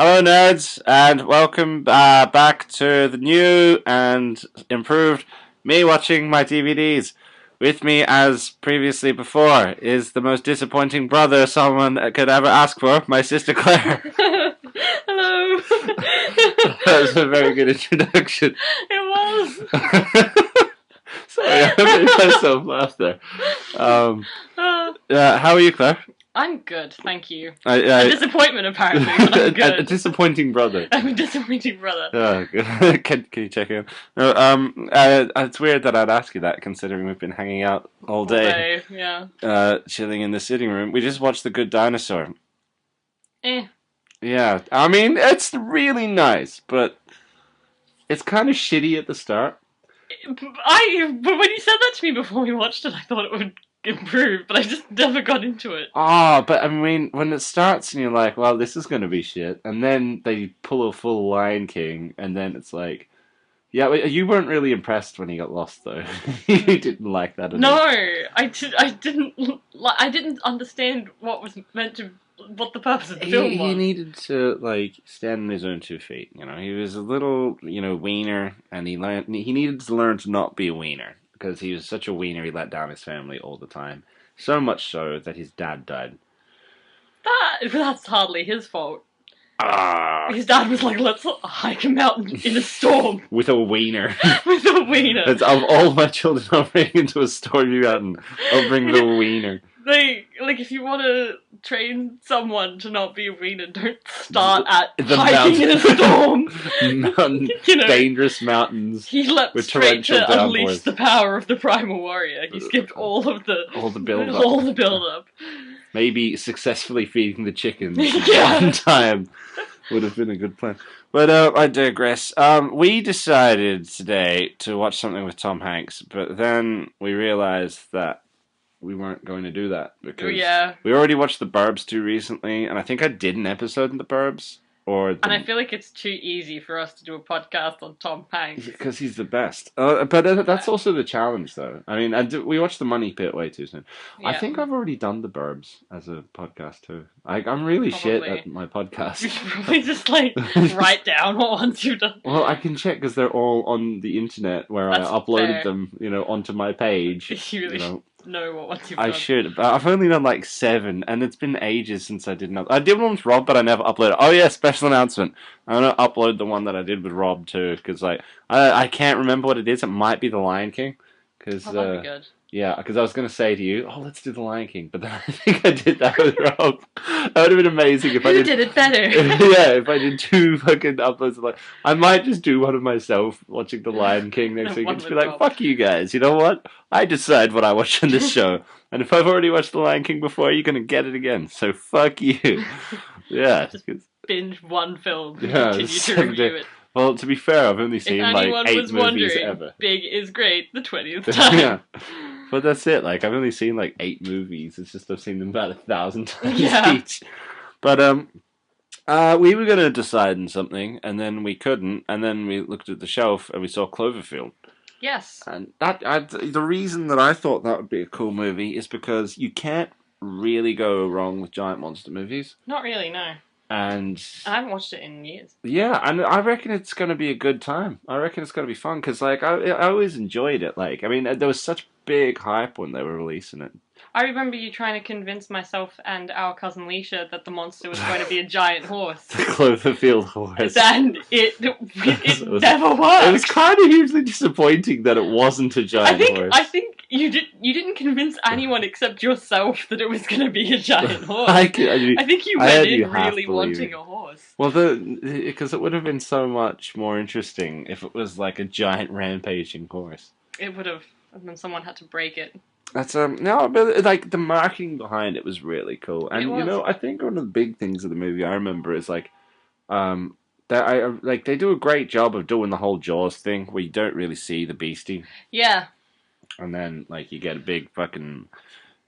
Hello, nerds, and welcome back to the new and improved me watching my DVDs. With me, as previously before, is the most disappointing brother someone could ever ask for, my sister Claire. Hello. That was a very good introduction. It was. Sorry, I made myself laugh there. How are you, Claire? I'm good, thank you. A disappointment, apparently, but I'm good. A disappointing brother. I'm a disappointing brother. Oh, good. Can you check in? No, it's weird that I'd ask you that, considering we've been hanging out all day. Yeah. Chilling in the sitting room. We just watched The Good Dinosaur. Eh. Yeah, I mean, it's really nice, but it's kind of shitty at the start. But when you said that to me before we watched it, I thought it would improve, but I just never got into it. But I mean, when it starts and you're like, well, this is going to be shit, and then they pull a full Lion King, and then it's like, yeah, you weren't really impressed when he got lost, though. You didn't like that at all. No, I didn't understand what the purpose of the film was. He needed to, stand on his own 2 feet, He was a little, wiener, and he needed to learn to not be a wiener. Because he was such a wiener, he let down his family all the time. So much so that his dad died. That's hardly his fault. His dad was like, let's hike a mountain in a storm. With a wiener. With a wiener. Of all my children I'll bring into a stormy mountain, I'll bring the wiener. If you want to train someone to not be a wiener, don't start at the hiking in a storm. Dangerous mountains. He leapt with straight to downpours. Unleash the power of the primal warrior. He skipped all the build-up. Maybe successfully feeding the chickens Yeah. one time would have been a good plan. But I digress. We decided today to watch something with Tom Hanks, but then we realized that we weren't going to do that because we already watched The Burbs too recently, and I think I did an episode in The Burbs. And I feel like it's too easy for us to do a podcast on Tom Hanks. Because he's the best. But that's also the challenge, though. I mean, we watched The Money Pit way too soon. Yeah. I think I've already done The Burbs as a podcast, too. I'm really shit at my podcast. You should probably just, write down what ones you've done. Well, I can check because they're all on the internet where I uploaded them, onto my page. You really know what ones you've done. I should, but I've only done 7, and it's been ages since I did another. I did one with Rob, but I never uploaded. Oh yeah, special announcement! I'm gonna upload the one that I did with Rob too, because I can't remember what it is. It might be The Lion King, because that'd be good. Yeah, because I was gonna say to you, let's do The Lion King, but then I think I did that with Rob. That would have been amazing if I did it better. Yeah, if I did 2 fucking uploads I might just do one of myself watching The Lion King next week and just be like, fuck you guys, you know what? I decide what I watch on this show. And if I've already watched The Lion King before, you're gonna get it again. So fuck you. Yeah. Just binge one film and continue to review it. Well, to be fair, I've only seen 8 movies ever. Big is great the 20th time. Yeah. But that's it. I've only seen 8 movies. It's just I've seen them about 1,000 times each. But we were gonna decide on something, and then we couldn't, and then we looked at the shelf and we saw Cloverfield. Yes. And the reason that I thought that would be a cool movie is because you can't really go wrong with giant monster movies. Not really, no. And I haven't watched it in years. Yeah, and I reckon it's going to be a good time. I reckon it's going to be fun, because, I always enjoyed it. There was such big hype when they were releasing it. I remember you trying to convince myself and our cousin Leisha that the monster was going to be a giant horse. The Cloverfield horse. And it never worked. It was kind of hugely disappointing that it wasn't a giant horse. I think you didn't convince anyone except yourself that it was going to be a giant horse. I think you went in really wanting a horse. Well, because it would have been so much more interesting if it was a giant rampaging horse. It would have, and then someone had to break it. That's no, but the marketing behind it was really cool, and I think one of the big things of the movie I remember is they do a great job of doing the whole Jaws thing where you don't really see the beastie. Yeah. And then you get a big fucking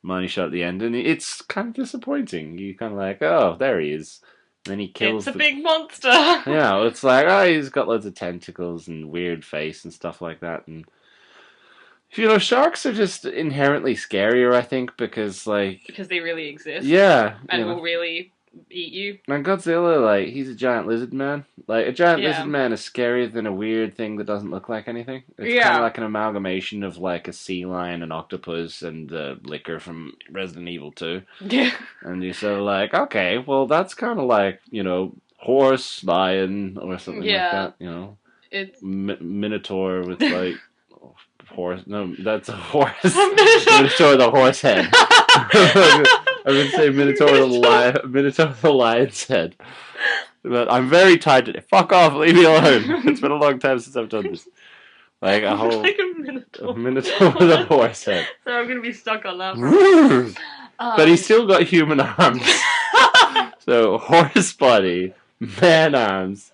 money shot at the end, and it's kind of disappointing. You kind of oh, there he is. And then he kills. It's a big monster. Yeah, it's he's got loads of tentacles and weird face and stuff like that, and. Sharks are just inherently scarier, I think, because they really exist. Yeah. And will really eat you. And Godzilla, like, he's a giant lizard man. Like, a giant Yeah. lizard man is scarier than a weird thing that doesn't look like anything. It's Yeah. kind of like an amalgamation of, like, a sea lion, an octopus, and the liquor from Resident Evil 2. Yeah. And you're sort of like, okay, well, that's kind of like, horse, lion, or something like that, It's Minotaur with, like, horse. No, that's a horse. Minotaur the horse head. I would say Minotaur the lion's head. But I'm very tired today. Fuck off, leave me alone. It's been a long time since I've done this. Like a whole like a Minotaur. With a horse head. So I'm gonna be stuck on that. But he's still got human arms. So horse body, man arms,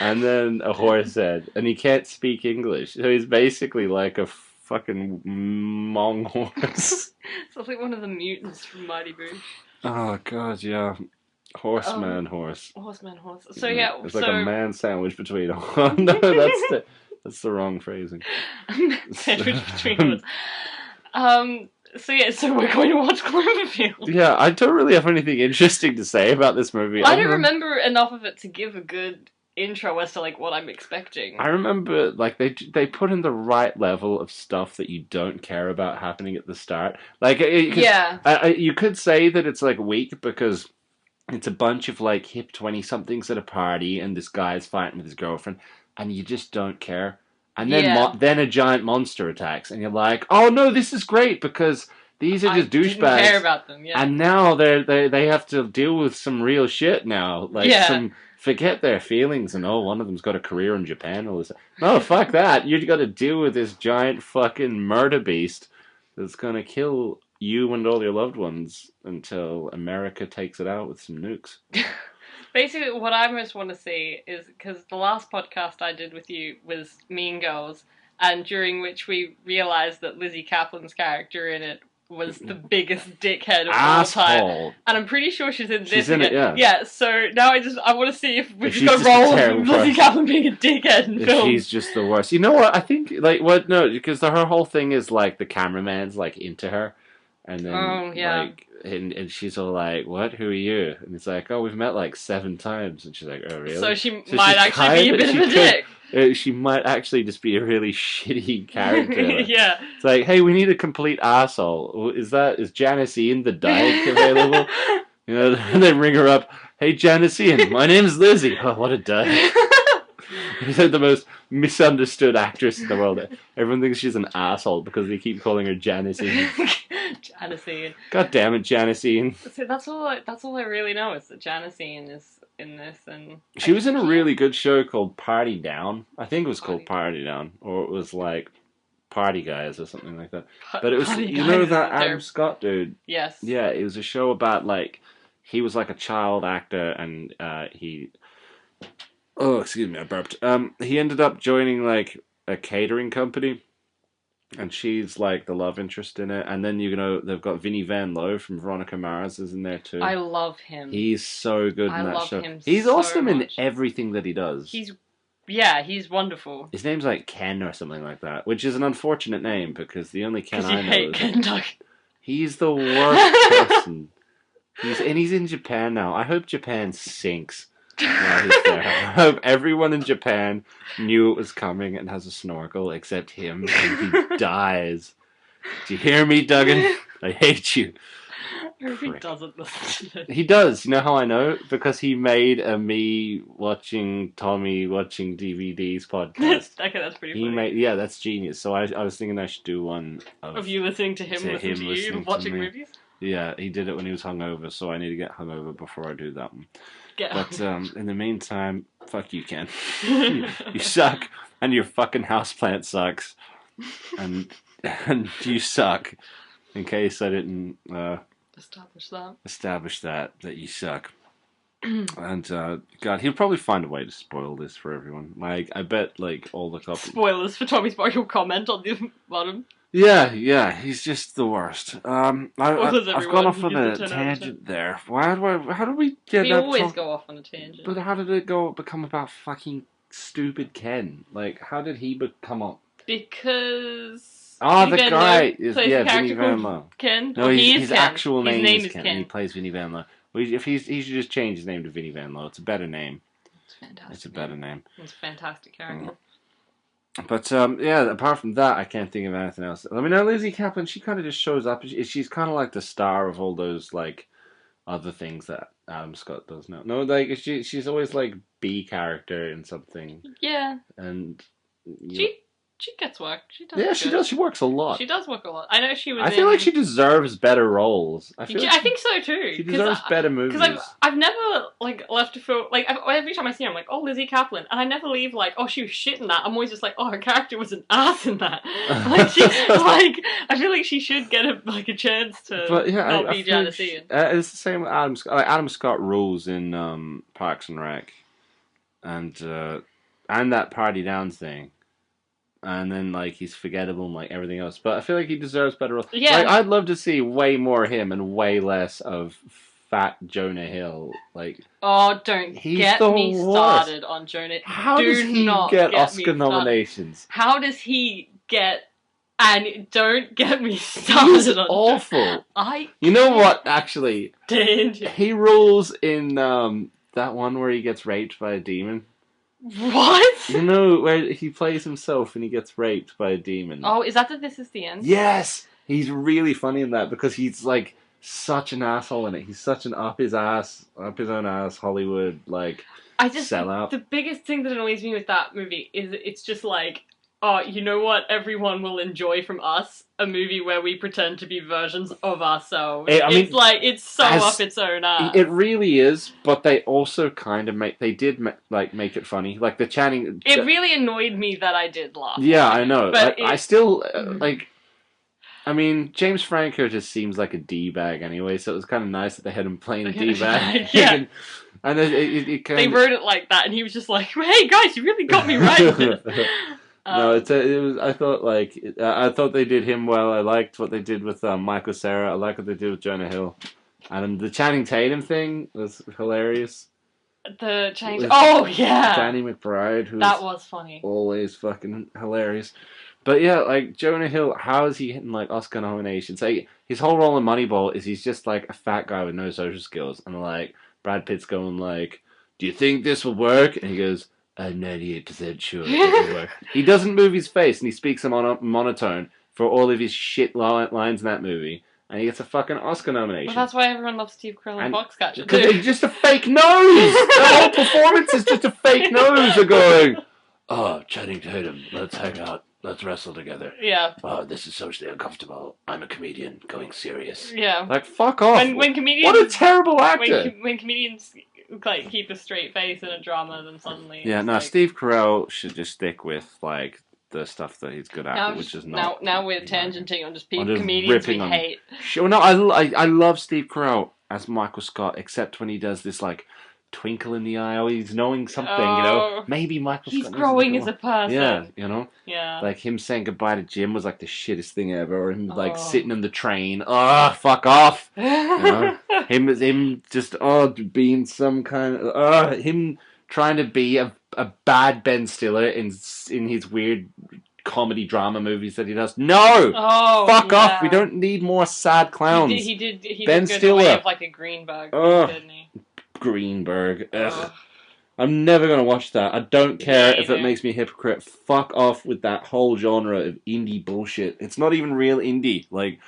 and then a horse head. And he can't speak English. So he's basically like a fucking Mong horse. Sounds like one of the mutants from Mighty Boosh. Oh god, yeah. Horseman horse. Horseman horse. So yeah, it's like a man sandwich between. Oh no, that's the wrong phrasing. Sandwich between horse. So we're going to watch Cloverfield. Yeah, I don't really have anything interesting to say about this movie. I don't remember enough of it to give a good intro as to like what I'm expecting. I remember like they put in the right level of stuff that you don't care about happening at the start. Like you could say that it's like weak because it's a bunch of like hip 20-somethings at a party and this guy's fighting with his girlfriend and you just don't care. And then then a giant monster attacks and you're like, oh no, this is great because these are just douchebags. I didn't care about them, yeah. And now they have to deal with some real shit now. Like forget their feelings and one of them's got a career in Japan. All this. No, fuck that. You got to deal with this giant fucking murder beast that's gonna kill you and all your loved ones until America takes it out with some nukes. Basically, what I most want to see is, because the last podcast I did with you was Mean Girls, and during which we realised that Lizzie Kaplan's character in it was the biggest dickhead of all time. And I'm pretty sure she's in this. She's in it, yeah. Yeah, so now I want to see if we just got roll of Lizzie Kaplan being a dickhead in film. She's just the worst. You know what? I think, no, because her whole thing is, like, the cameraman's, like, into her. And then, like, and she's all like, what? Who are you? And it's like, oh, we've met like 7 times. And she's like, oh, really? So she might actually be a bit of a dick. She might actually just be a really shitty character. Yeah. It's like, hey, we need a complete asshole. Is Janice Ian the dyke available? And they ring her up. Hey, Janice Ian, my name's Lizzie. Oh, what a dyke. She's like the most misunderstood actress in the world. Everyone thinks she's an asshole because they keep calling her Janice Ian. Janice Ian. God damn it, Janice Ian. See, that's all I really know is that Janice Ian is in this, and she was in a really good show called Party Down. I think it was called Party Down, or it was like Party Guys or something like that. But it was, that Adam Scott dude. Yes. Yeah, it was a show about like he was like a child actor, and he. Oh, excuse me, I burped. He ended up joining like a catering company, and she's like the love interest in it. And then they've got Vinnie Van Lowe from Veronica Mars is in there too. I love him. He's so good in that show. Him he's so awesome much. in everything that he does. He's wonderful. His name's like Ken or something like that, which is an unfortunate name because the only Ken I know hate Ken Duck. He's the worst person. He's in Japan now. I hope Japan sinks. While he's there. I hope everyone in Japan knew it was coming and has a snorkel except him, and he dies. Do you hear me, Duggan? I hate you. I hope he doesn't listen to this. He does. You know how I know? Because he made a me watching Tommy watching DVDs podcast. Okay, that's pretty funny. That's genius. So I was thinking I should do one of you listening to him listen to you watching movies? Yeah, he did it when he was hungover, so I need to get hungover before I do that one. But in the meantime, fuck you, Ken. You suck, and your fucking houseplant sucks, and you suck. In case I didn't establish that you suck. And God, he'll probably find a way to spoil this for everyone. Like I bet, like all the couples. Spoilers for Tommy's Sparkle comment on the bottom. Yeah, he's just the worst. I've gone off on a tangent there. How did we get? We always go off on a tangent. But how did it become about fucking stupid Ken? Like, how did he become up? Because the guy is Vinnie Van Lowe. Ken. No, his actual name is Ken. He plays Vinnie Van Lowe. Well, if he should just change his name to Vinnie Van Lowe. It's a better name. It's fantastic. It's a better name. It's a fantastic character. But yeah, apart from that, I can't think of anything else. I mean, now Lizzie Kaplan, she kind of just shows up. She's kind of like the star of all those like other things that Adam Scott does now. No, like she's always like B character in something. Yeah. And she gets work. She does. Yeah, she does. She works a lot. She does work a lot. I know she was. I feel like she deserves better roles. I think so too. She deserves better movies. Because I've never like left a film like every time I see her, I'm like, oh, Lizzie Kaplan, and I never leave like, oh, she was shit in that. I'm always just like, oh, her character was an ass in that. I feel like she should get a chance to not be Janice Ian. It's the same with Adam Scott. Like, Adam Scott rules in Parks and Rec, and that Party Down thing. And then, like, he's forgettable and, like, everything else. But I feel like he deserves better roles. Yeah. Like, I'd love to see way more of him and way less of fat Jonah Hill. Like, oh, don't get me started on Jonah. How does he get Oscar nominations? How does he get... And don't get me started He's on awful. You know what, actually? He rules in that one where he gets raped by a demon. What? You know, where he plays himself and he gets raped by a demon. Oh, is that This Is the End? Yes! He's really funny in that because he's, like, such an asshole in it. He's such an up his own ass Hollywood, like, sellout. The biggest thing that annoys me with that movie is it's just like, oh, you know what everyone will enjoy from us? A movie where we pretend to be versions of ourselves. It's so up its own ass. It really is, but they also kind of make it funny. Like the Channing... It really annoyed me that I did laugh. Yeah, I know. But I still, I mean, James Franco just seems like a D-bag anyway, so it was kind of nice that they had him playing a D-bag. Yeah. And it kind they wrote it like that, and he was just like, hey guys, you really got me right. No, it was. I thought they did him well. I liked what they did with Michael Cera. I like what they did with Jonah Hill, and the Channing Tatum thing was hilarious. The Channing. Oh yeah, Danny McBride, who that was funny. Always fucking hilarious. But yeah, like Jonah Hill, how is he hitting like Oscar nominations? Like his whole role in Moneyball is he's just like a fat guy with no social skills, and like Brad Pitt's going like, "Do you think this will work?" And he goes, I'm 98% sure it doesn't work. He doesn't move his face, and he speaks in monotone for all of his shit lines in that movie, and he gets a fucking Oscar nomination. Well, that's why everyone loves Steve Carell and Foxcatcher, because it's just a fake nose! The whole performance is just a fake nose of going, oh, Channing Tatum, let's hang out. Let's wrestle together. Yeah. Oh, this is socially uncomfortable. I'm a comedian going serious. Yeah. Like, fuck off. When comedians... What a terrible actor! When comedians... like keep a straight face in a drama, then suddenly Steve Carell should just stick with like the stuff that he's good at, which is not. Now we're tangenting on just comedians we hate. Sure, no, I love Steve Carell as Michael Scott, except when he does this like twinkle in the eye, or he's knowing something, you know. Maybe Michael Scott. He's growing as a person. Yeah, you know. Yeah. Like him saying goodbye to Jim was like the shittest thing ever, or him like sitting in the train. Oh, fuck off. You know? him just being some kind of him trying to be a bad Ben Stiller in his weird comedy drama movies that he does. No! Fuck off! We don't need more sad clowns. He did Ben Stiller way of like a Greenberg, didn't he? Greenberg. Ugh. I'm never going to watch that. I don't care if it makes me a hypocrite. Fuck off with that whole genre of indie bullshit. It's not even real indie. Like,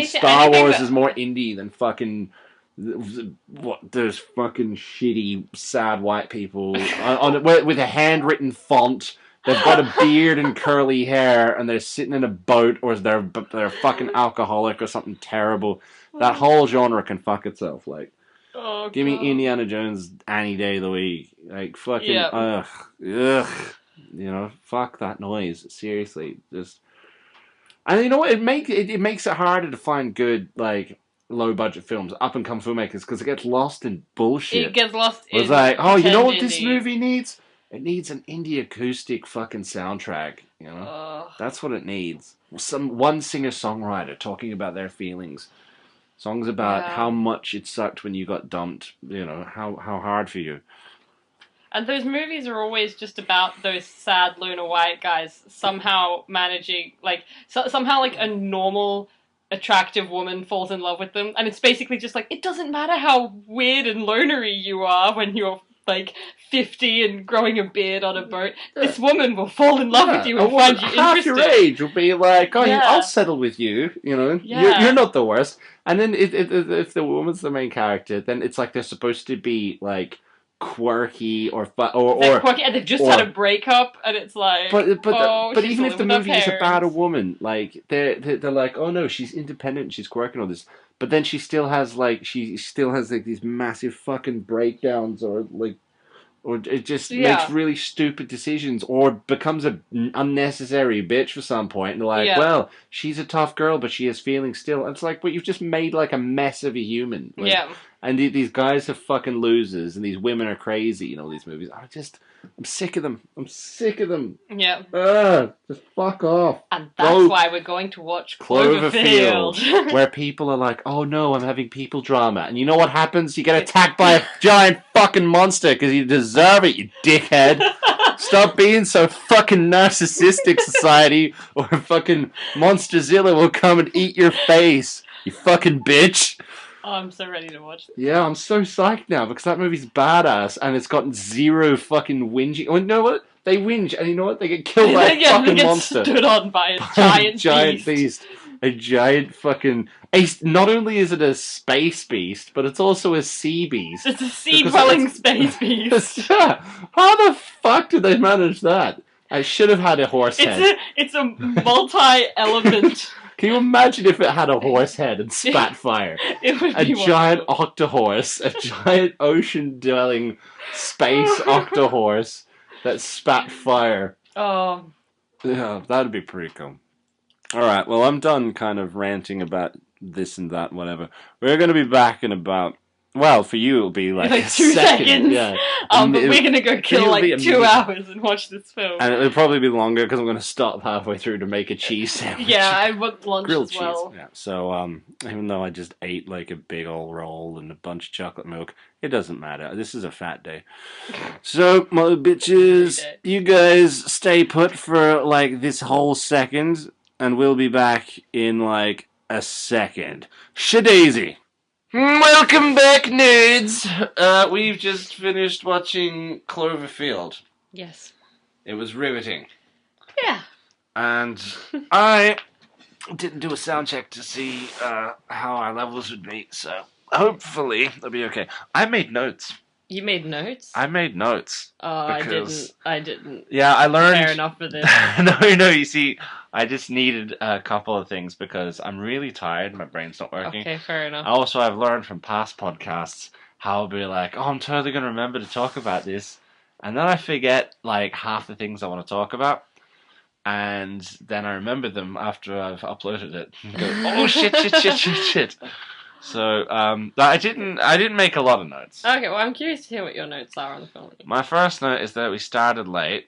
Star Wars is more indie than fucking... There's fucking shitty, sad white people with a handwritten font. They've got a beard and curly hair, and they're sitting in a boat, or they're fucking alcoholic or something terrible. That whole genre can fuck itself. Like, give me Indiana Jones any day of the week. Like, fucking, ugh. You know, fuck that noise. Seriously, just. And you know what? It makes it harder to find good, like, low budget films, up and come filmmakers, because it gets lost in bullshit. It gets lost in. It's like, oh, you know what this movie needs? It needs an indie acoustic fucking soundtrack. You know, that's what it needs. One singer songwriter talking about their feelings. Songs about how much it sucked when you got dumped. You know, how hard for you. And those movies are always just about those sad loner white guys somehow managing, like, somehow like a normal attractive woman falls in love with them, and it's basically just like, it doesn't matter how weird and lonery you are when you're like 50 and growing a beard on a boat. This woman will fall in love with you and find you half interesting. your age will be like, oh, Yeah. I'll settle with you. You know, Yeah. you're not the worst. And then if the woman's the main character, then it's like they're supposed to be like quirky or They're quirky, and they've just had a breakup, and it's like, but she's even if the living with her movie is about a parents. woman, like they're like, oh no, she's independent, she's quirky and all this, but then she still has like these massive fucking breakdowns, or it just makes really stupid decisions, or becomes an unnecessary bitch for some point. And they're like, well, she's a tough girl, but she has feelings still. And it's like, but you've just made like a mess of a human. Like, Yeah. And these guys are fucking losers, and these women are crazy in all these movies. I'm sick of them. I'm sick of them. Yeah. Just fuck off. And that's why we're going to watch Cloverfield. Where people are like, oh no, I'm having people drama. And you know what happens? You get attacked by a giant fucking monster because you deserve it, you dickhead. Stop being so fucking narcissistic, society, or fucking Monsterzilla will come and eat your face, you fucking bitch. Oh, I'm so ready to watch this. Yeah, I'm so psyched now because that movie's badass and it's gotten zero fucking whinging. Oh, you know what? They whinge and you know what? They get killed by a fucking monster. Stood on by a giant beast. A giant fucking... Not only is it a space beast, but it's also a sea beast. It's a sea-dwelling space beast. Yeah. How the fuck did they manage that? I should have had a horse head. It's a multi-element... Can you imagine if it had a horse head and spat fire? It would be a giant octohorse, a giant ocean-dwelling space octohorse that spat fire. Oh. Yeah, that'd be pretty cool. Alright, well, I'm done kind of ranting about this and that, whatever. We're going to be back in about... Well, for you it'll be like 2 seconds. Yeah. But we're going to go kill like 2 hours and watch this film. And it'll probably be longer because I'm going to stop halfway through to make a cheese sandwich. Yeah, I want lunch grilled as well. Cheese. Yeah. So, even though I just ate like a big old roll and a bunch of chocolate milk, it doesn't matter. This is a fat day. So, mother bitches, you guys stay put for like this whole second, and we'll be back in like a second. Shadaisy! Welcome back, nerds! We've just finished watching Cloverfield. Yes. It was riveting. Yeah. And I didn't do a sound check to see how our levels would be, so hopefully they'll be okay. I made notes. You made notes? I made notes. Oh, I didn't. Yeah, I learned... Fair enough for this. No, you see, I just needed a couple of things because I'm really tired, my brain's not working. Okay, fair enough. Also, I've learned from past podcasts how I'll be like, oh, I'm totally going to remember to talk about this. And then I forget, like, half the things I want to talk about. And then I remember them after I've uploaded it. And go, oh, shit. So, I didn't make a lot of notes. Okay, well, I'm curious to hear what your notes are on the film. My first note is that we started late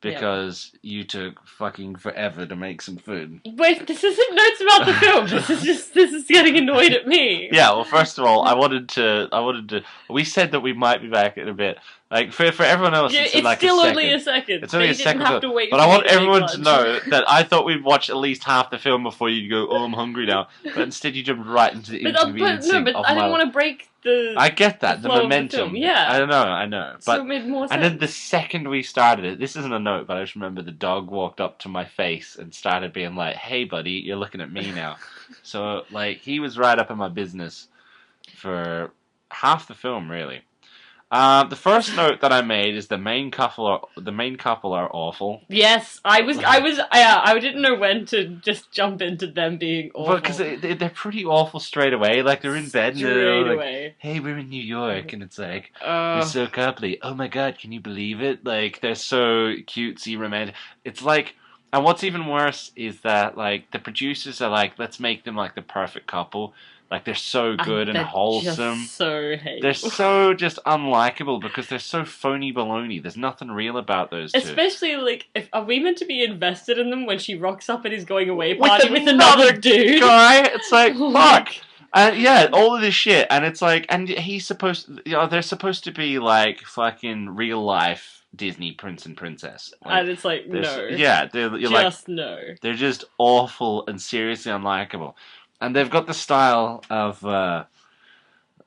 because you took fucking forever to make some food. Wait, this isn't notes about the film. This is getting annoyed at me. Yeah, well, first of all, I wanted to. We said that we might be back in a bit. Like for everyone else, it's like still a only a second. It's only a second. Have to wait but I want everyone to know that I thought we'd watch at least half the film before you'd go, "Oh, I'm hungry now." But instead, you jumped right into the inconvenience. But I didn't want to break the. I get that the momentum. The yeah, I know. But so it made more sense. And then the second we started it, this isn't a note, but I just remember the dog walked up to my face and started being like, "Hey, buddy, you're looking at me now." So like he was right up in my business for half the film, really. The first note that I made is the main couple are awful. Yes, I didn't know when to just jump into them being awful. Because they're pretty awful straight away. Like they're in bed and they're like, "Hey, we're in New York," and it's like, "We're so coupley." Oh my god, can you believe it? Like they're so cutesy, romantic. It's like, and what's even worse is that like the producers are like, let's make them like the perfect couple. Like, they're so good and wholesome. Just so hateful. They're so just unlikable because they're so phony baloney. There's nothing real about those two. Especially, like, are we meant to be invested in them when she rocks up at his going away party with another dude? Guy? It's like, fuck. Yeah, all of this shit. And it's like, and he's supposed, they're supposed to be like fucking real life Disney prince and princess. Like, and it's like, no. Yeah, no. They're just awful and seriously unlikable. and they've got the style of.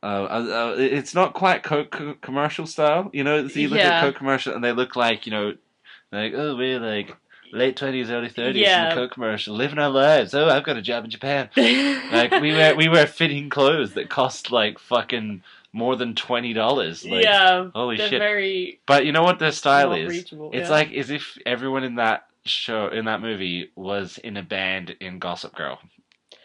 It's not quite Coke commercial style, you know. So you look at Coke commercial, and they look like, you know, like, oh, we're like late 20s, early 30s in the Coke commercial, living our lives. Oh, I've got a job in Japan. Like we wear fitting clothes that cost like fucking more than $20. Like, holy shit! But you know what their style is? It's like as if everyone in that movie was in a band in Gossip Girl.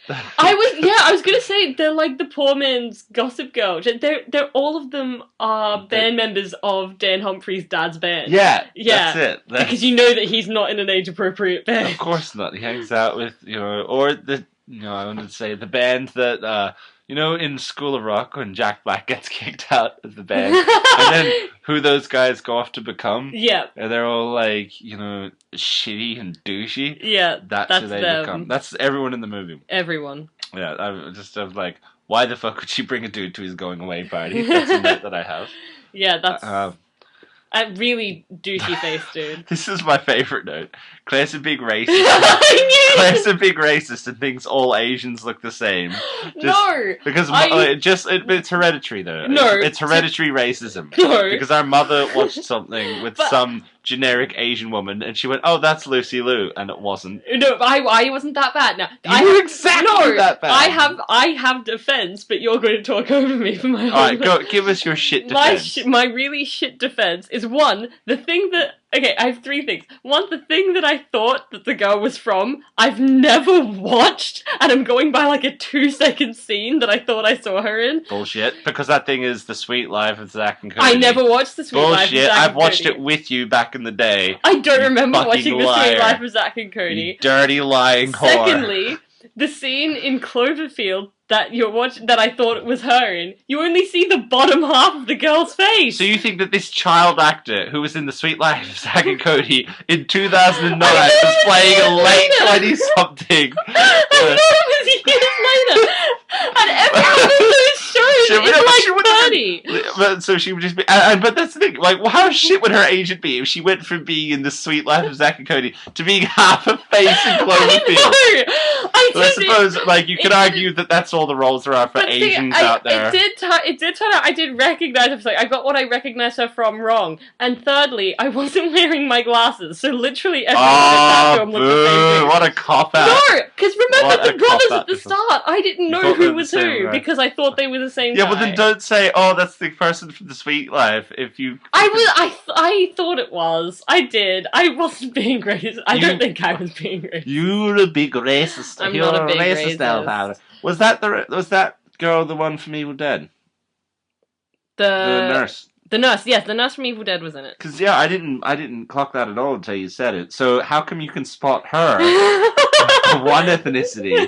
I was gonna say they're like the poor man's Gossip Girl. They're all of them are band members of Dan Humphrey's dad's band. Yeah, that's it. Because you know that he's not in an age appropriate band. Of course not. He hangs out with, you know, or the, you know, I wanted to say the band that you know, in School of Rock when Jack Black gets kicked out of the band, and then who those guys go off to become. Yeah, and they're all like, you know, shitty and douchey. Yeah, that's who they become. That's everyone in the movie. Everyone. Yeah, I was like, why the fuck would she bring a dude to his going away party? That's a note that I have. Yeah, that's a really douchey face, dude. This is my favorite note. Claire's a big racist. Claire's a big racist and thinks all Asians look the same. No! Because it's hereditary, though. No. It's hereditary racism. No. Because our mother watched something with some generic Asian woman, and she went, oh, that's Lucy Liu, and it wasn't. No, I wasn't that bad. No, you were exactly that bad. I have defense, but you're going to talk over me for my whole life. Alright, go, give us your shit defense. My really shit defense is, one, the thing that... Okay, I have three things. One, the thing that I thought that the girl was from, I've never watched, and I'm going by like a 2-second scene that I thought I saw her in. Bullshit, because that thing is The Sweet Life of Zack and Cody. I never watched The Sweet Life of Zack and Cody. Bullshit, I've watched it with you back in the day. I don't remember watching The Sweet Life of Zack and Cody. You dirty lying whore. Secondly, the scene in Cloverfield that that I thought it was her in, you only see the bottom half of the girl's face. So you think that this child actor who was in The Sweet Life of Zack and Cody in 2009 was playing a late 20-something? I thought it was years later. And everyone in those shows is like 30. But, so she would just be... but that's the thing, like, well, how shit would her agent be if she went from being in The Sweet Life of Zack and Cody to being half a face in Cloverfield? I suppose, like, you could argue that that's all the roles there are for Asians out there. It did turn out I did recognize her. I got what I recognized her from wrong. And thirdly, I wasn't wearing my glasses, so literally everyone in that film looked the same. What a cop-out. No, because remember the brothers at the start, I didn't know who was who, because I thought they were the same guy. Yeah, well then don't say, oh, that's the person from The Sweet Life, if you... I thought it was. I did. I wasn't being racist. I don't think I was being racist. You're a big racist. You're not a big racist. Was that girl the one from Evil Dead? The nurse. The nurse, yes, the nurse from Evil Dead was in it. Because I didn't clock that at all until you said it. So how come you can spot her one ethnicity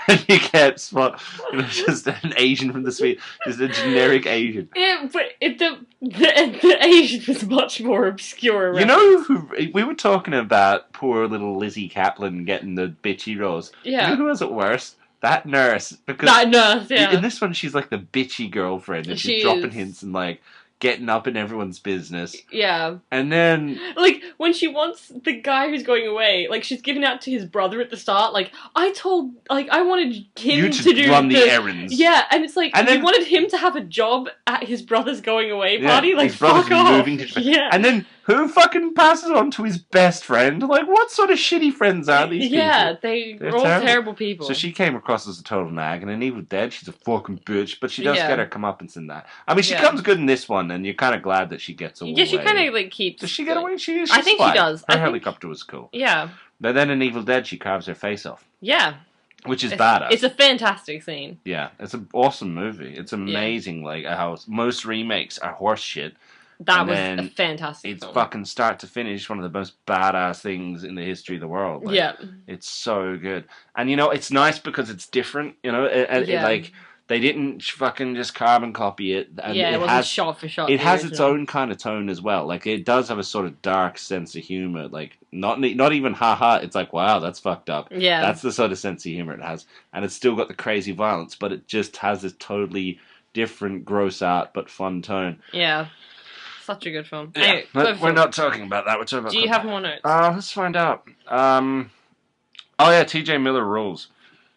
and you can't spot just an Asian from The Sweet, just a generic Asian? The Asian was much more obscure. You know who we were talking about? Poor little Lizzie Kaplan getting the bitchy roles. Yeah. You know who has it worse? That nurse. Because that nurse, yeah. In this one, she's like the bitchy girlfriend, and she's dropping hints and like getting up in everyone's business. Yeah. And then... Like, when she wants the guy who's going away, like, she's giving out to his brother at the start, like, I wanted him to do... run the errands. Yeah, and it's like, and you wanted him to have a job at his brother's going away party? Yeah, like, his brother's fuck off. Moving to... Yeah. And then, who fucking passes on to his best friend? Like, what sort of shitty friends are these people? Yeah, they're all terrible people. So she came across as a total nag, and in Evil Dead, she's a fucking bitch, but she does get her comeuppance in that. I mean, she comes good in this one, and you're kind of glad that she gets away. Yeah, she kind of, like, keeps... Does she get away? I think she does. Her helicopter was cool. Yeah. But then in Evil Dead, she carves her face off. Yeah. Which is badass. It's a fantastic scene. Yeah, it's an awesome movie. It's amazing, like, how most remakes are horse shit. That was a fantastic film. It's fucking start to finish one of the most badass things in the history of the world. Like, yeah. It's so good. And, you know, it's nice because it's different, you know, and like... They didn't fucking just carbon copy it. And it wasn't shot for shot. It has its own kind of tone as well. Like, it does have a sort of dark sense of humor. Like, not even haha. It's like, wow, that's fucked up. Yeah. That's the sort of sense of humor it has. And it's still got the crazy violence, but it just has this totally different, gross out, but fun tone. Yeah. Such a good film. Yeah. Anyway, but we're not talking about that. We're talking about... Do you have more notes? Let's find out. Oh, yeah, TJ Miller rules.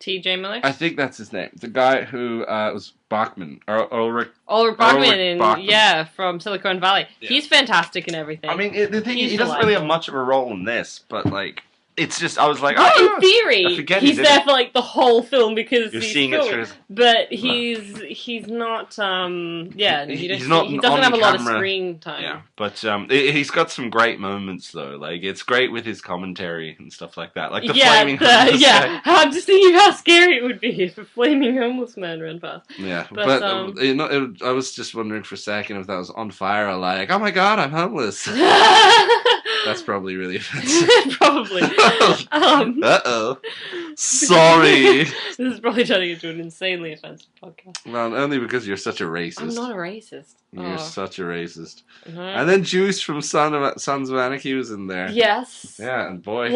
T.J. Miller. I think that's his name. The guy who was Bachman. Ulrich Bachman, Bachman. from Silicon Valley. Yeah. He's fantastic in everything. I mean, the thing is, he doesn't really have much of a role in this, but, like, it's just, I was like, in theory, he's there for, like, the whole film because you're seeing it through his... But he's not, he doesn't have a lot of screen time. Yeah, but he's got some great moments, though. Like, it's great with his commentary and stuff like that. Like, the flaming homeless guy. I'm just thinking how scary it would be if a flaming homeless man ran past. Yeah, but I was just wondering for a second if that was on fire, like, oh my god, I'm homeless. That's probably really offensive. Probably. Uh-oh. Sorry. This is probably turning into an insanely offensive podcast. Well, only because you're such a racist. I'm not a racist. You're such a racist. Mm-hmm. And then Juice from Sons of Anarchy was in there. Yes. Yeah, and boy...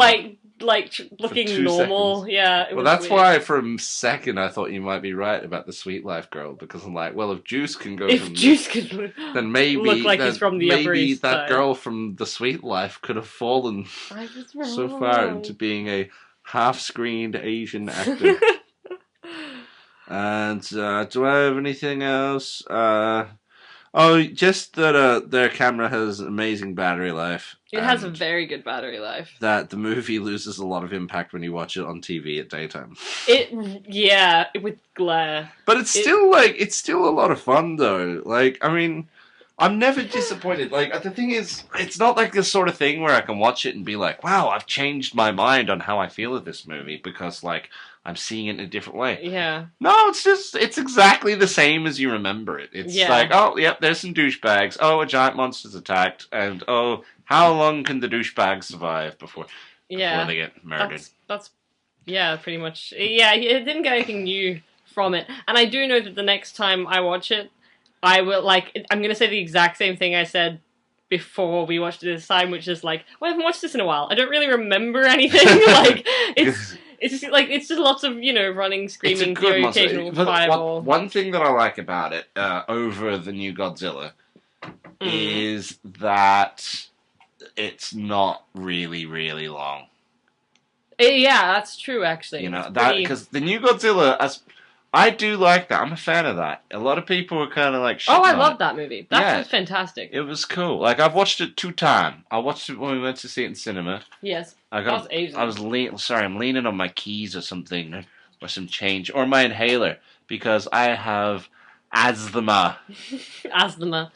Like looking normal, seconds. Yeah. Well, that's weird. Why for a second I thought you might be right about the Sweet Life girl, because I'm like, well, if Juice can go then maybe look like he's from the Upper East that Side. Girl from the Sweet Life could have fallen so far into being a half-screened Asian actor. And do I have anything else? Just that their camera has amazing battery life. It has a very good battery life. That the movie loses a lot of impact when you watch it on TV at daytime. With glare. But it's still a lot of fun though. Like, I mean, I'm never disappointed. Like, the thing is, it's not like this sort of thing where I can watch it and be like, wow, I've changed my mind on how I feel of this movie because, like, I'm seeing it in a different way. Yeah. No, it's exactly the same as you remember it. It's like, oh, yep, there's some douchebags. Oh, a giant monster's attacked. And, oh, how long can the douchebags survive before they get murdered? That's pretty much. Yeah, it didn't get anything new from it. And I do know that the next time I watch it, I will, I'm going to say the exact same thing I said before we watched it this time, which is like, well, I haven't watched this in a while. I don't really remember anything. It's just lots of, running, screaming, the occasional fireball. One thing that I like about it over the new Godzilla is that it's not really, really long. Yeah, that's true, actually. Because the new Godzilla, I do like that. I'm a fan of that. A lot of people were kind of like, oh, I love that movie. That's fantastic. It was cool. Like, I've watched it 2 times. I watched it when we went to see it in cinema. Yes. I'm leaning on my keys or something, or some change, or my inhaler, because I have asthma. Asthma.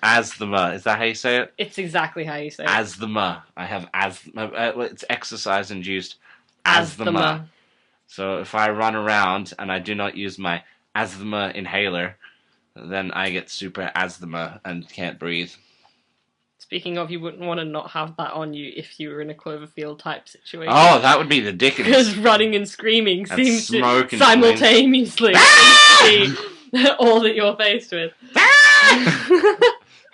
Is that how you say it? It's exactly how you say it. Asthma. I have asthma. It's exercise-induced asthma. So if I run around and I do not use my asthma inhaler, then I get super asthma and can't breathe. Speaking of, you wouldn't want to not have that on you if you were in a Cloverfield type situation. Oh, that would be the dickens. Because running and screaming seems to simultaneously be all that you're faced with.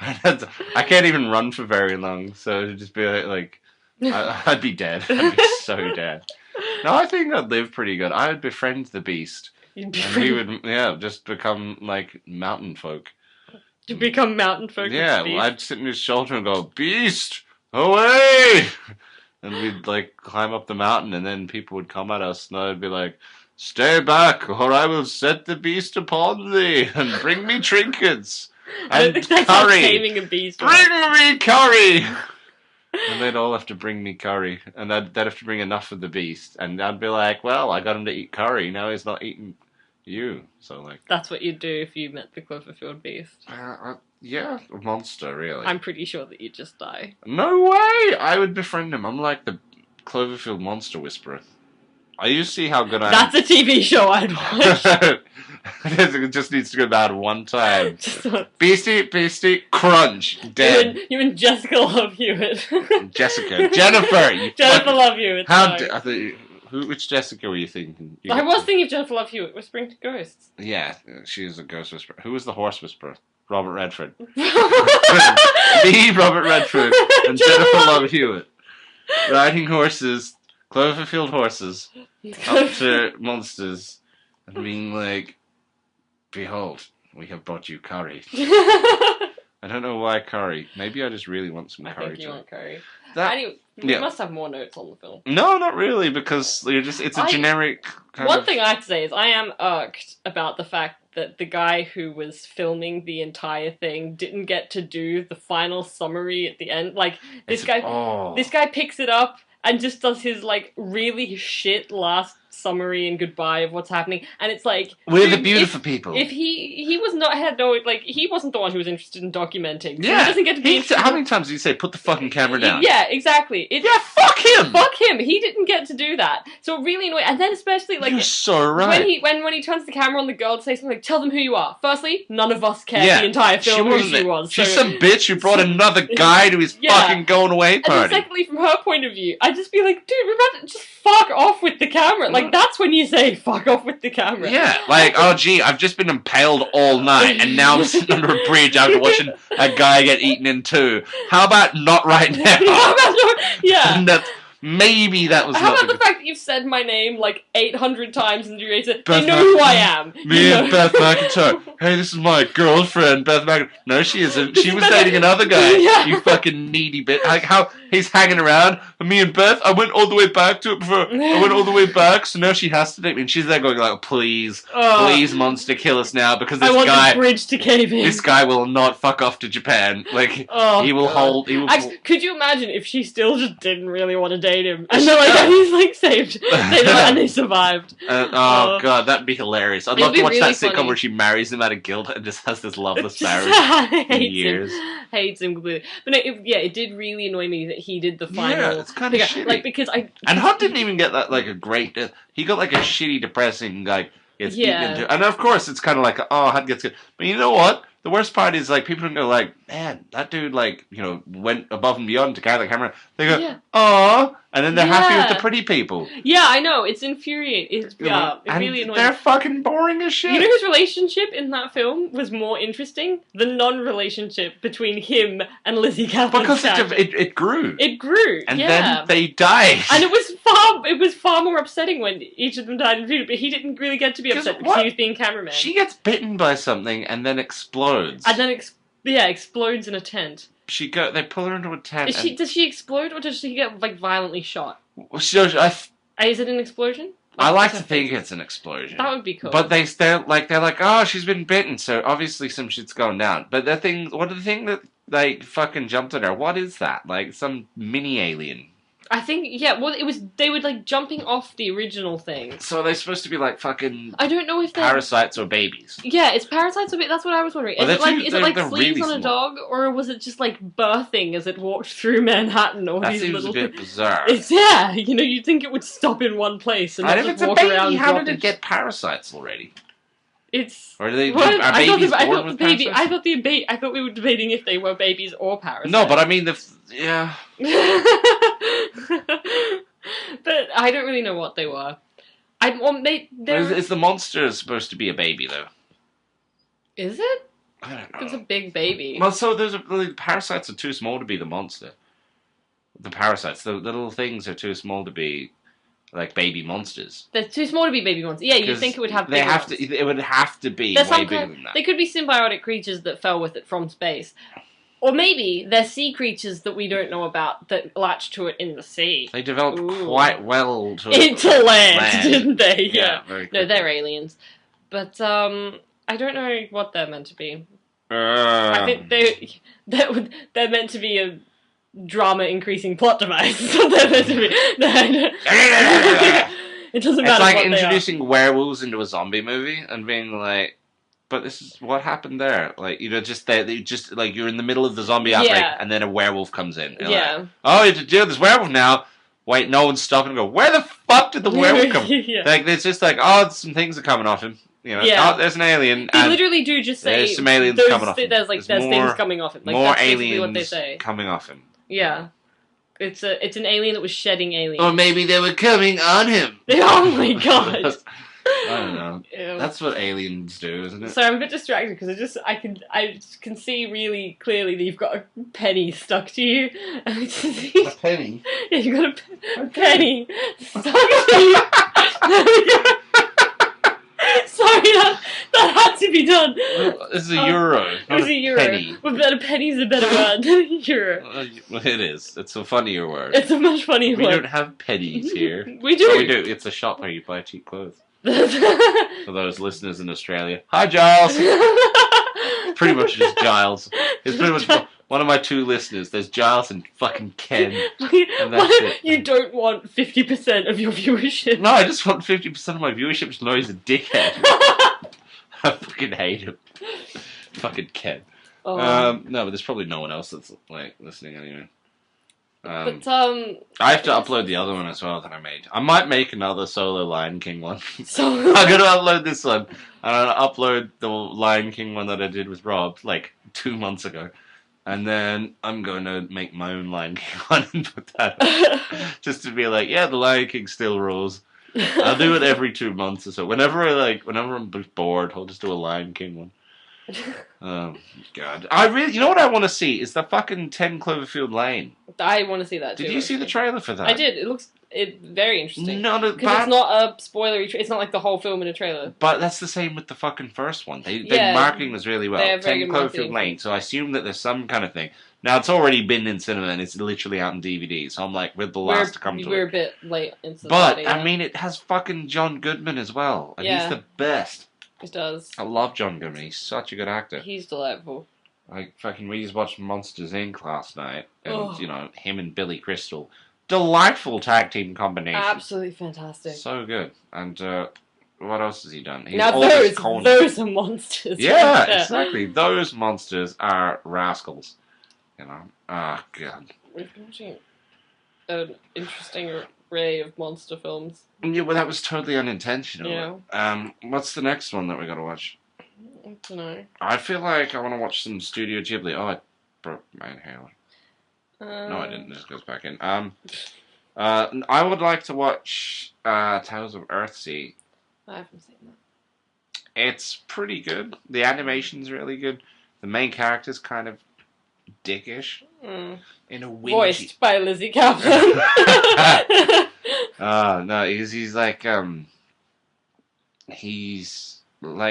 I can't even run for very long, so it'd just be like I'd be dead. I'd be so dead. No, I think I'd live pretty good. I would befriend the beast. And we would, just become, like, mountain folk. To become mountain folk? Yeah, well, I'd sit on his shoulder and go, Beast, away! And we'd, like, climb up the mountain, and then people would come at us, and I'd be like, stay back, or I will set the beast upon thee, and bring me trinkets, and curry. Taming a beast. Bring me curry! And they'd all have to bring me curry. And they'd have to bring enough of the beast. And I'd be like, well, I got him to eat curry. Now he's not eating you. So, like... That's what you'd do if you met the Cloverfield beast. Yeah, a monster, really. I'm pretty sure that you'd just die. No way! I would befriend him. I'm like the Cloverfield monster whisperer. You see how good I am. That's a TV show I'd watch. It just needs to go bad one time. Beastie, crunch, dead. You and Jessica Love Hewitt. Jennifer, Jennifer Love Hewitt. Which Jessica were you thinking? I was thinking of Jennifer Love Hewitt, whispering to ghosts. Yeah, she is a ghost whisperer. Who was the horse whisperer? Robert Redford. Me, Robert Redford, and Jennifer Love Hewitt. Riding horses, Cloverfield horses, up to monsters, and being like, behold, we have brought you curry. I don't know why curry. Maybe I just really want some I curry. think you want curry. That, Anyway, we must have more notes on the film. No, not really, because it's a generic kind One of... thing I have to say is I am irked about the fact that the guy who was filming the entire thing didn't get to do the final summary at the end. Like, this guy picks it up and just does his, like, really shit last summary and goodbye of what's happening, and it's like, we're the beautiful people. If he was not had no like he wasn't the one who was interested in documenting. So yeah, he doesn't get to be. How many times did you say put the fucking camera down? Yeah, exactly. Fuck him. Fuck him. He didn't get to do that. So really annoying. And then especially like you're so right. When he turns the camera on the girl to say something like, "Tell them who you are." Firstly, none of us cared the entire film who she was. She's some bitch who brought another guy to his fucking going away party. And then secondly, from her point of view, I'd just be like, dude, we're about to just fuck off with the camera. Like, that's when you say fuck off with the camera. Yeah, like, oh gee, I've just been impaled all night, and now I'm sitting under a bridge after watching a guy get eaten in two. How about not right now? Yeah. Maybe that was How not about the fact that you've said my name like 800 times in the duration? Beth They know who I am. Me and Beth McIntyre. Hey, this is my girlfriend, Beth McIntyre. No, she isn't. She was dating another guy. Yeah. You fucking needy bitch. Like how he's hanging around. Me and Beth, I went all the way back to it before. I went all the way back, so now she has to date me. And she's there going like, please, monster, kill us now, because this I want guy, the bridge to cave in. This guy will not fuck off to Japan. Like he will hold. Actually, could you imagine if she still just didn't really want to date him, and they're like, and he's like saved, and they survived. God, that'd be hilarious. I'd love to watch really that sitcom funny. where she marries him out of guilt and just has this loveless marriage for years. Hates him completely. But no, it did really annoy me that he did the final. Yeah, it's kind of shitty. Like, because and Hunt didn't even get that like a great death. He got like a shitty, depressing like gets eaten into. And of course, it's kind of like Hunt gets good. But you know what? The worst part is like people don't go like, man, that dude like went above and beyond to carry the camera. They go, aw, and then they're happy with the pretty people. Yeah, I know. It's infuriating. It's really annoying. They're fucking boring as shit. You know whose relationship in that film was more interesting? The non-relationship between him and Lizzie Kaplan's because character. it grew. It grew, and then they died. And it was far more upsetting when each of them died in the future. But he didn't really get to be upset because he was being cameraman. She gets bitten by something and then explodes. And then explodes in a tent. They pull her into a tent. Does she explode or does she get like violently shot? Is it an explosion? I like to think it's an explosion. That would be cool. But they're like, oh, she's been bitten, so obviously some shit's going down. But what the thing that like fucking jumped at her? What is that? Like some mini alien? I think, well, they were, like, jumping off the original thing. So are they supposed to be, like, fucking... I don't know if they're... parasites or babies? Yeah, it's parasites or babies, that's what I was wondering. Well, is it like fleas really on a dog, or was it just, like, birthing as it walked through Manhattan? Or that seems a bit bizarre. You'd think it would stop in one place and not just walk around. How did it get parasites already? Or are babies born with parasites? I thought we were debating if they were babies or parasites. No, but I mean yeah. But I don't really know what they were. Is the monster supposed to be a baby though? Is it? I don't know. It's a big baby. Well, so the parasites are too small to be the monster. The parasites, the little things are too small to be like baby monsters. They're too small to be baby monsters. Yeah, you'd think it would have. It would have to be way bigger than that. They could be symbiotic creatures that fell with it from space. Or maybe they're sea creatures that we don't know about that latch to it in the sea. They developed quite well into land, didn't they? Yeah, very quickly. No, they're aliens. But I don't know what they're meant to be. I think they're meant to be a drama-increasing plot device. So they're meant to be. It doesn't matter. It's like introducing werewolves into a zombie movie and being like, but this is what happened there. Like, just like you're in the middle of the zombie outbreak and then a werewolf comes in. Like, oh, you have to deal with this werewolf now. Wait, no one's stopping and go, where the fuck did the werewolf come? Like, it's just like, oh, some things are coming off him. Oh, there's an alien. They literally do just say there's some aliens coming off him. There's things coming off him. Like, more that's aliens what they say. coming off him. Yeah. It's an alien that was shedding aliens. Or maybe they were coming on him. Oh my god. I don't know. Ew. That's what aliens do, isn't it? So I'm a bit distracted because I can see really clearly that you've got a penny stuck to you. A penny? Yeah, you've got a penny stuck to you. Sorry, that had to be done. It's a euro. It was a euro. Penny. Well, a penny's a better word than a euro. Well, it is. It's a funnier word. It's a much funnier We word. don't have pennies here. We do. Oh, we do. It's a shop where you buy cheap clothes. For those listeners in Australia. Hi, Giles. Pretty much just Giles. It's pretty much one of my two listeners. There's Giles and fucking Ken. And that's it. You don't want 50% of your viewership. No, I just want 50% of my viewership to know he's a dickhead. I fucking hate him. Fucking Ken. Oh. No, but there's probably no one else that's like listening anyway. I have to upload the other one as well that I made. I might make another solo Lion King one. So I'm gonna upload this one. I'm gonna upload the Lion King one that I did with Rob like 2 months ago. And then I'm going to make my own Lion King one and put that up. Just to be like, yeah, the Lion King still rules. I'll do it every 2 months or so. Whenever I'm bored, I'll just do a Lion King one. Oh God! You know what I want to see is the fucking 10 Cloverfield Lane. I want to see that too. Did you see the trailer for that? I did. It looks very interesting. Because it's not a spoilery. It's not like the whole film in a trailer. But that's the same with the fucking first one. Their marketing was really well. They have very 10 good Cloverfield marketing. Lane. So I assume that there's some kind of thing. Now it's already been in cinema and it's literally out in DVD. So I'm like, we're the last to come to it. We're a bit late into But the I mean, it has fucking John Goodman as well, and he's the best. It does. I love John Goodman. He's such a good actor. He's delightful. Like fucking, we just watched Monsters Inc. last night, and you know him and Billy Crystal, delightful tag team combination. Absolutely fantastic. So good. And what else has he done? He's now those are monsters. Yeah, exactly. Those monsters are rascals. You know. Oh God. We've been watching an interesting array of monster films. Yeah, well, that was totally unintentional. Yeah. What's the next one that we gotta watch? I don't know. I feel like I want to watch some Studio Ghibli. Oh, I broke my inhaler. No, I didn't. It just goes back in. I would like to watch Tales of Earthsea. I haven't seen that. It's pretty good. The animation's really good. The main character's kind of dickish. In a whingy... Voiced by Lizzie Kaplan. No, he's like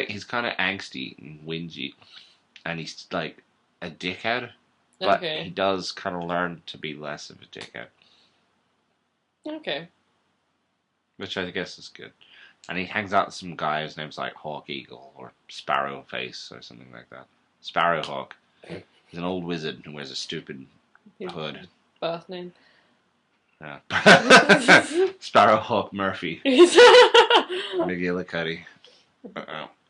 he's kind of angsty and whingy, and he's like a dickhead, but he does kind of learn to be less of a dickhead. Okay. Which I guess is good. And he hangs out with some guy whose name's like Hawk Eagle or Sparrow Face or something like that. Sparrowhawk. He's an old wizard who wears a stupid hood. Birth name. Yeah. Sparrowhawk Murphy. McGillicuddy.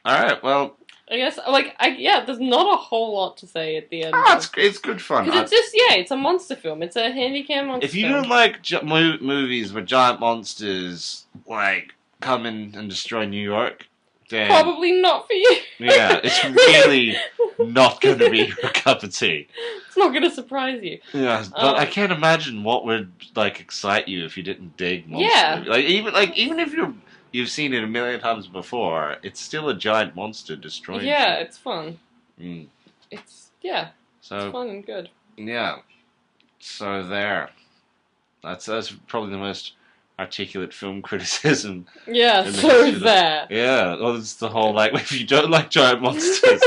Alright, well... I guess, there's not a whole lot to say at the end. It's good fun. Because it's a monster film. It's a handycam monster If you film. don't like movies where giant monsters, like, come in and destroy New York, then... Probably not for you. Yeah, it's really not going to be your cup of tea. It's not going to surprise you. Yeah, but I can't imagine what would, like, excite you if you didn't dig monster movies. Even if you've seen it a million times before, it's still a giant monster destroying shit. It's fun. It's fun and good. Yeah. So there. That's probably the most articulate film criticism. Yeah, so there. Yeah, well, it's the whole, like, if you don't like giant monsters...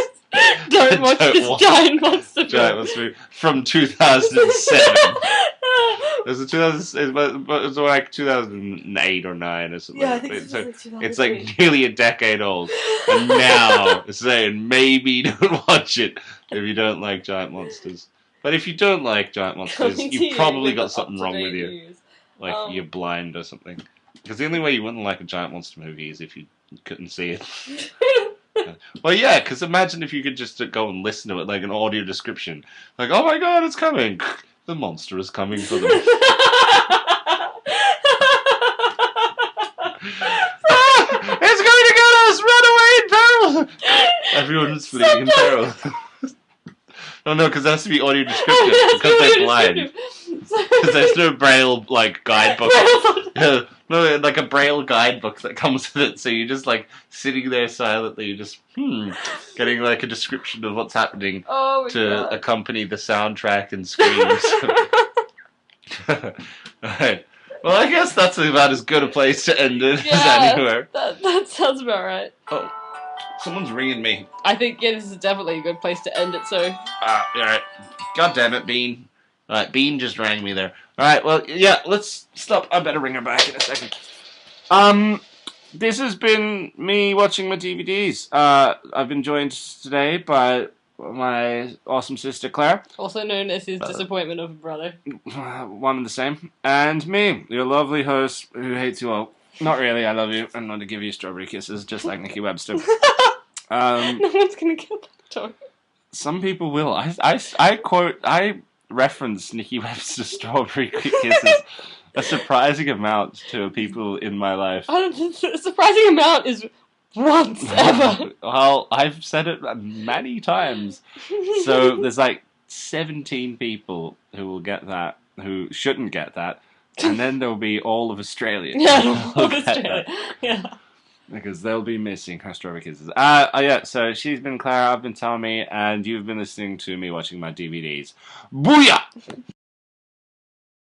don't watch this giant monster film. Giant monster from 2007. It was like 2008 or 9 or something. Yeah, I think it's like nearly a decade old. And now it's saying maybe don't watch it if you don't like giant monsters. But if you don't like giant monsters, you've probably got something wrong with you. Like you're blind or something. Because the only way you wouldn't like a giant monster movie is if you couldn't see it. Well, yeah, because imagine if you could just go and listen to it like an audio description. Like, oh my god, it's coming! The monster is coming for them. It's going to get us! Run away in peril! Everyone's fleeing in peril. Oh no, because it has to be audio descriptive. Because they're blind. Because there's no braille, like, guidebook. Yeah, no, like a braille guidebook that comes with it. So you're just, like, sitting there silently, you're just, getting, like, a description of what's happening to accompany the soundtrack and screams. Alright. Well, I guess that's about as good a place to end it as anywhere. That sounds about right. Oh. Someone's ringing me. I think this is definitely a good place to end it. So. Alright. God damn it, Bean. Alright, Bean just rang me there. Alright, well, yeah, let's stop. I better ring her back in a second. This has been me watching my DVDs. I've been joined today by my awesome sister Claire. Also known as his disappointment of a brother. One and the same. And me, your lovely host who hates you all. Not really, I love you. I'm going to give you strawberry kisses, just like Nikki Webster. No one's going to get that joke. Some people will. I reference Nikki Webster's strawberry kisses a surprising amount to people in my life. A surprising amount is once ever. Well, I've said it many times. So there's like 17 people who will get that, who shouldn't get that, and then there'll be all of Australia. Yeah, all of Australia. Yeah. Because they'll be missing her strawberry kisses. Yeah, so she's been Claire, I've been Tommy, and you've been listening to me watching my DVDs. Booyah!